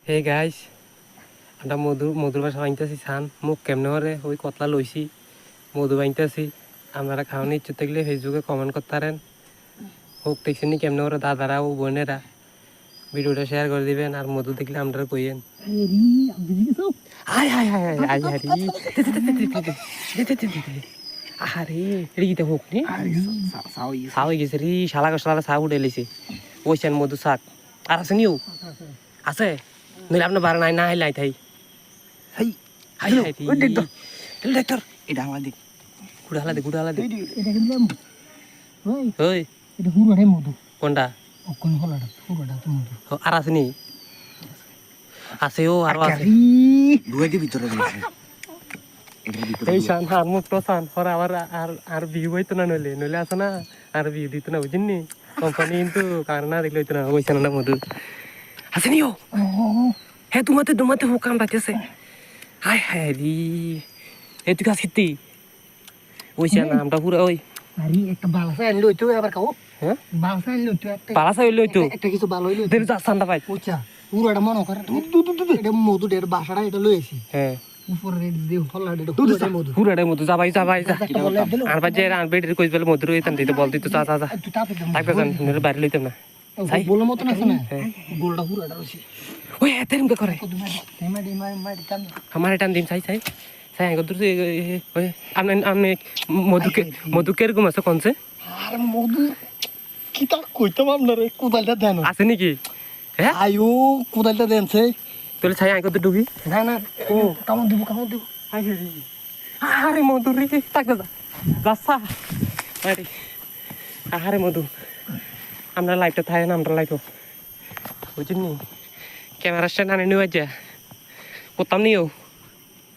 Hey guys, আমরা মধুর বাসা বানতেছি সান মুখ কেমনে হরে ওই কতলা লইছি মধু বানতেছি। আপনারা খাওয়ানোর ইচ্ছুক থাকলে ফেসবুকে কমেন্ট করতে পারেন। হোক দেখছেন কেমনে ওরা দাদারা ও বোনেরা ভিডিওটা শেয়ার করে দিবেন। আর মধু দেখলে আপনারা কইয়েন আয় হায় হায় হায় আয় হারি আরে রিগিতে হোক নি সাও গেছে রি শালা শালা সাউ উঠে লেছে ওইছেন মধু শাক আর আছে নিও আছে নইলে আপনার বারো নাই না হাইলাই থাই হাই হাই হাই ডাক্তার এটা আমাদের গুড়া হালা দে এটা কিন্তু ওই এটা পুরোটাই মধু কোনটা কোন হলাটা পুরোটা তো মধু আর আছে নি আছে ও আর আছে দুয়ের ভিতরে রয়েছে এই সান আর মুখ তো সান পরে আবার আর ভিউ হইতো না নইলে আছে না আর ভিউ দিত না বুঝিনি কোম্পানি কিন্তু কারণ না দেখলে হইতো না ওইছে না মধু আছে নি ও হ্যাঁ তোমাতে হুকাম পাইতেছে হায় হায় রি এই তুই কাজ খেতি ওইছে না আমরা পুরো ওই আরে একটা বালসা আনলো তো আবার খাও হ্যাঁ বালসা আনলো তো একটা পালাসা হইলো তো একটা কিছু ভালো হইলো দেন যা সান্ডা পাই ওচা পুরোটা মনে করে এটা মধু ডের বাসাটা এটা লইছি হ্যাঁ উপরে যে হলাটা এটা পুরোটাই মধু পুরাটাই মধু যা ভাই যা একটা বলে দিলো আর বাজে আর বেডের কইস বলে মধু হইতাম দিতে বল দিত যা তুই তাপে থাকবে জান নইলে বাইরে লইতাম না বলে মত না না গোলটা পুরোটা রইছে ওই এত এরকম করে কত মারি টান আমার টান দিন চাই আগে দূর ওই আপনি মধুকে এরকম আছে কোনছে আর মধু কি তা কইতাম আপনারে কোদালটা দেন আছে নাকি হ্যাঁ আয়ো কোদালটা দেনছে তোলে ছাই আগে দূর ঢুকি না না ও কামন দিব আরে মধু রে থাকবে যা যাচ্ছা আরে আরে মধু আমরা লাইটটা থাকে না আমরা লাইটও বুঝিনি ক্যামেরা স্ট্যান্ড আনে নিয়ে যা করতাম নিও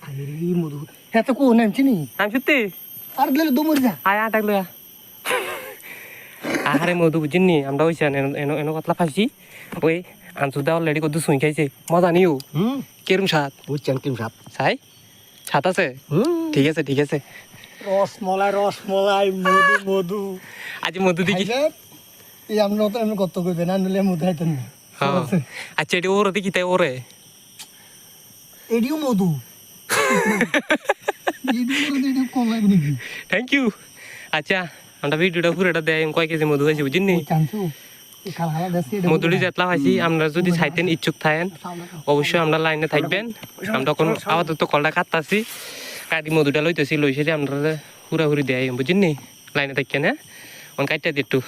আরে মধু হ্যাঁ তো কো নামছি নি আমি সত্যি আর দিলে দমর যা আয় ডাক লয়া আরে মধু বুঝিনি আমরা ওই এনো কতলা ফাঁসি ওই আনসুদা অলরেডি কত শুই খাইছে মজা নিও কিরম স্বাদ বুঝছেন কিম সাপ চাই ছাত আছে ঠিক আছে রসমলাই মধু আজ মধু দেখি এই আমরা তো এমন কত কইবে না নিলে মধু খাইতেন না আচ্ছা এটি ওরে দেখি তাই ওরে এডিও মধু এডিও কম লাগে নাকি থ্যাংক ইউ আচ্ছা আমরা ভিডিওটা পুরোটা দেয় কয় কেজি মধু খাইছি বুঝিনি চান্সু এই কালা দেশে মধুরি যেতলা খাইছি আপনারা যদি চাইতেন ইচ্ছুক থাকেন অবশ্যই আমরা লাইনে থাকবেন আমরা এখন আপাতত কলটা কাটতাছি কাটি মধুটা লইতেছি লইছে আমরা হুড়াহুড়ি দেয় বুঝিনি লাইনে থাকেন হ্যাঁ কাটতে একটু